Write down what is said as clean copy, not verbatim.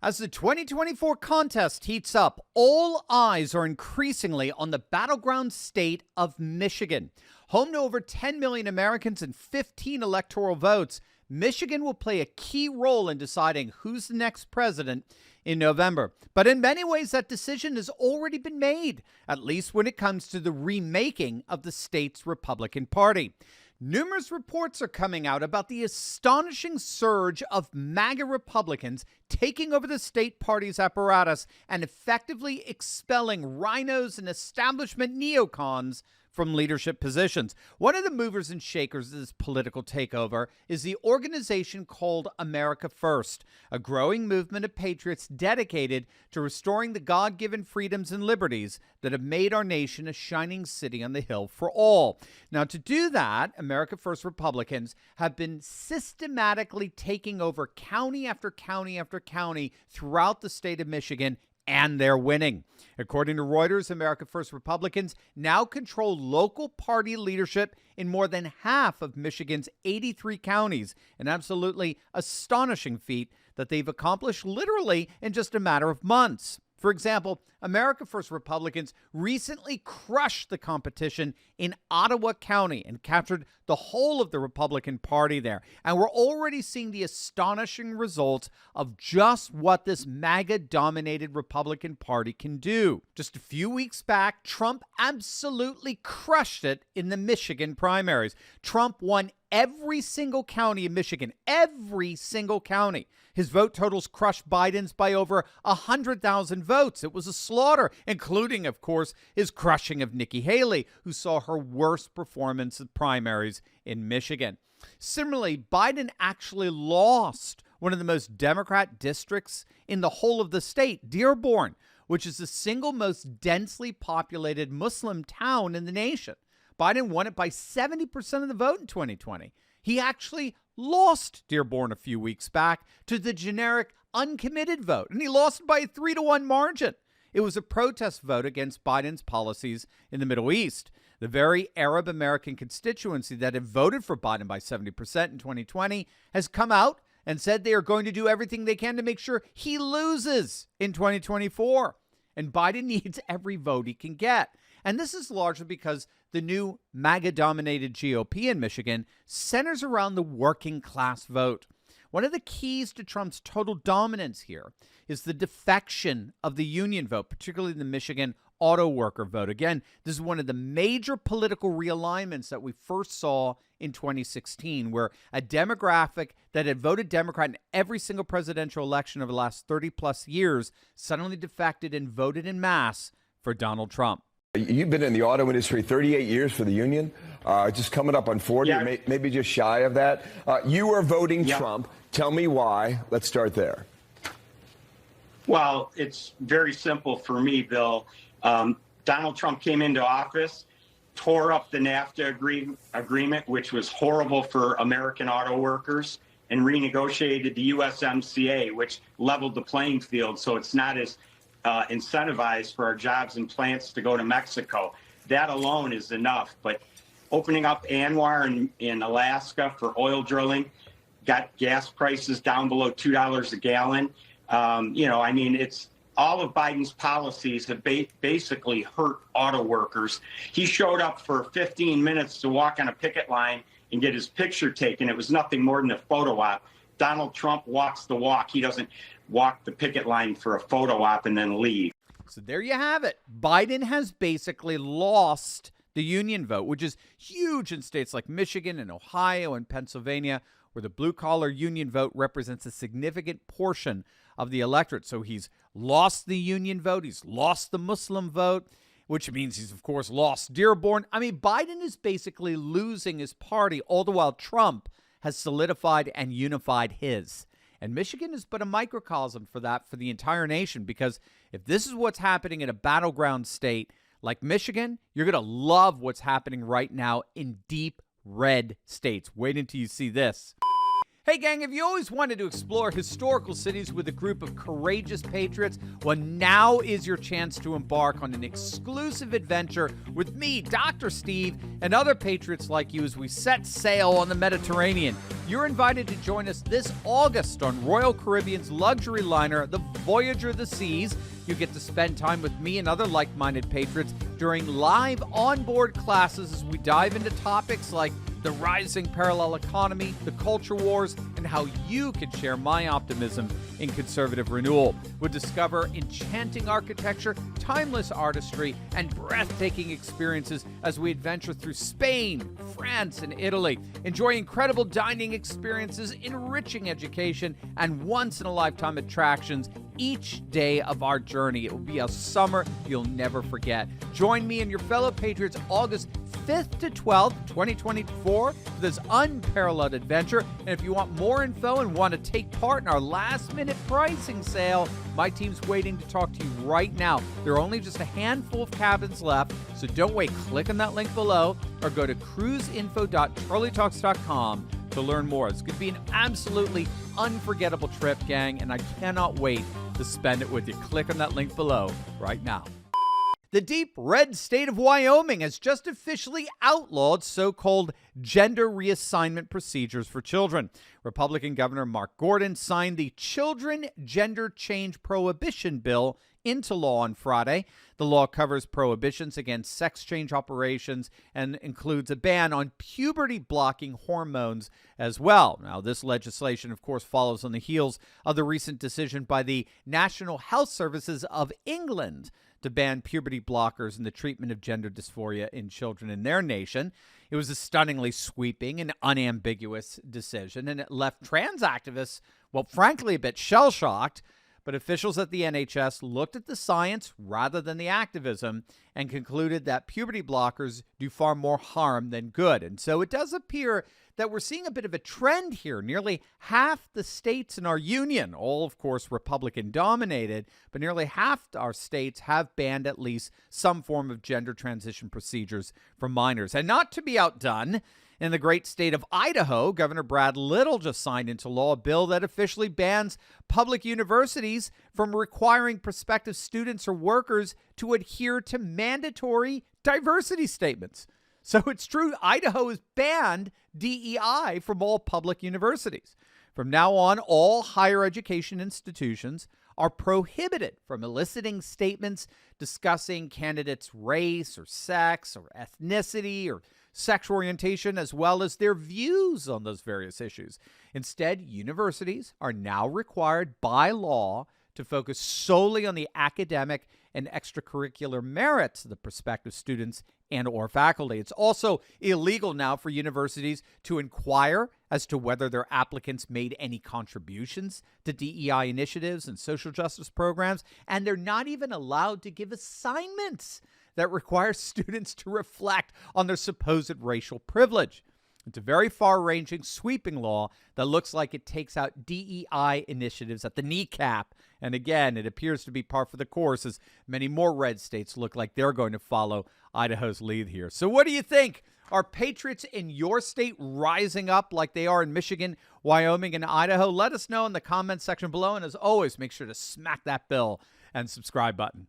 As the 2024 contest heats up, all eyes are increasingly on the battleground state of Michigan. Home to over 10 million Americans and 15 electoral votes, Michigan will play a key role in deciding who's the next president in November. But in many ways, that decision has already been made, at least when it comes to the remaking of the state's Republican Party. Numerous reports are coming out about the astonishing surge of MAGA Republicans taking over the state party's apparatus and effectively expelling rhinos and establishment neocons from leadership positions. One of the movers and shakers of this political takeover is the organization called America First, a growing movement of patriots dedicated to restoring the God-given freedoms and liberties that have made our nation a shining city on the hill for all. Now, to do that, America First Republicans have been systematically taking over county after county after county throughout the state of Michigan, and they're winning. According to Reuters, America First Republicans now control local party leadership in more than half of Michigan's 83 counties, an absolutely astonishing feat that they've accomplished literally in just a matter of months. For example, America First Republicans recently crushed the competition in Ottawa County and captured the whole of the Republican Party there. And we're already seeing the astonishing results of just what this MAGA-dominated Republican Party can do. Just a few weeks back, Trump absolutely crushed it in the Michigan primaries. Trump won every single county in Michigan, every single county. His vote totals crushed Biden's by over 100,000 votes. It was a slaughter, including, of course, his crushing of Nikki Haley, who saw her worst performance in primaries in Michigan. Similarly, Biden actually lost one of the most Democrat districts in the whole of the state, Dearborn, which is the single most densely populated Muslim town in the nation. Biden won it by 70% of the vote in 2020. He actually lost Dearborn a few weeks back to the generic uncommitted vote, and he lost by a 3-1 margin. It was a protest vote against Biden's policies in the Middle East. The very Arab American constituency that had voted for Biden by 70% in 2020 has come out and said they are going to do everything they can to make sure he loses in 2024. And Biden needs every vote he can get. And this is largely because the new MAGA-dominated GOP in Michigan centers around the working class vote. One of the keys to Trump's total dominance here is the defection of the union vote, particularly the Michigan auto worker vote. Again, this is one of the major political realignments that we first saw in 2016, where a demographic that had voted Democrat in every single presidential election over the last 30-plus years suddenly defected and voted en masse for Donald Trump. You've been in the auto industry 38 years for the union, just coming up on 40, or maybe just shy of that. You are voting Trump. Tell me why. Let's start there. Well, it's very simple for me, Bill. Donald Trump came into office, tore up the NAFTA agreement, which was horrible for American auto workers, and renegotiated the USMCA, which leveled the playing field so it's not as incentivized for our jobs and plants to go to Mexico. That alone is enough. But opening up ANWR in Alaska for oil drilling, got gas prices down below $2 a gallon. It's all of Biden's policies have basically hurt auto workers. He showed up for 15 minutes to walk on a picket line and get his picture taken. It was nothing more than a photo op. Donald Trump walks the walk. He doesn't walk the picket line for a photo op and then leave. So there you have it. Biden has basically lost the union vote, which is huge in states like Michigan and Ohio and Pennsylvania, where the blue-collar union vote represents a significant portion of the electorate. So he's lost the union vote. He's lost the Muslim vote, which means he's, of course, lost Dearborn. I mean, Biden is basically losing his party, all the while Trump has solidified and unified his. And Michigan is but a microcosm for that for the entire nation, because if this is what's happening in a battleground state like Michigan, you're going to love what's happening right now in deep red states. Wait until you see this. Hey gang, have you always wanted to explore historical cities with a group of courageous patriots? Well, now is your chance to embark on an exclusive adventure with me, Dr. Steve, and other patriots like you as we set sail on the Mediterranean. You're invited to join us this August on Royal Caribbean's luxury liner, the Voyager of the Seas. You get to spend time with me and other like-minded patriots during live onboard classes as we dive into topics like the rising parallel economy, the culture wars, and how you can share my optimism in conservative renewal. We'll discover enchanting architecture, timeless artistry, and breathtaking experiences as we adventure through Spain, France, and Italy. Enjoy incredible dining experiences, enriching education, and once-in-a-lifetime attractions each day of our journey. It will be a summer you'll never forget. Join me and your fellow patriots August 5th to 12th, 2024 for this unparalleled adventure. And if you want more info and want to take part in our last-minute pricing sale, my team's waiting to talk to you right now. There are only just a handful of cabins left, so don't wait. Click on that link below or go to cruiseinfo.turleytalks.com to learn more. It's going to be an absolutely unforgettable trip, gang, and I cannot wait to spend it with you. Click on that link below right now. The deep red state of Wyoming has just officially outlawed so-called gender reassignment procedures for children. Republican Governor Mark Gordon signed the Children Gender Change Prohibition Bill into law on Friday. The law covers prohibitions against sex change operations and includes a ban on puberty-blocking hormones as well. Now, this legislation, of course, follows on the heels of the recent decision by the National Health Services of England to ban puberty blockers in the treatment of gender dysphoria in children in their nation. It was a stunningly sweeping and unambiguous decision, and it left trans activists, well, frankly, a bit shell-shocked. But officials at the NHS looked at the science rather than the activism and concluded that puberty blockers do far more harm than good. And so it does appear that we're seeing a bit of a trend here. Nearly half the states in our union, all, of course, Republican-dominated, but nearly half our states have banned at least some form of gender transition procedures for minors. And not to be outdone, in the great state of Idaho, Governor Brad Little just signed into law a bill that officially bans public universities from requiring prospective students or workers to adhere to mandatory diversity statements. So it's true, Idaho has banned DEI from all public universities. From now on, all higher education institutions are prohibited from eliciting statements discussing candidates' race or sex or ethnicity or sexual orientation, as well as their views on those various issues. Instead, universities are now required by law to focus solely on the academic and extracurricular merits of the prospective students and or faculty. It's also illegal now for universities to inquire as to whether their applicants made any contributions to DEI initiatives and social justice programs, and they're not even allowed to give assignments that require students to reflect on their supposed racial privilege. It's a very far-ranging, sweeping law that looks like it takes out DEI initiatives at the kneecap. And again, it appears to be par for the course as many more red states look like they're going to follow Idaho's lead here. So what do you think? Are patriots in your state rising up like they are in Michigan, Wyoming, and Idaho? Let us know in the comments section below. And as always, make sure to smack that bell and subscribe button.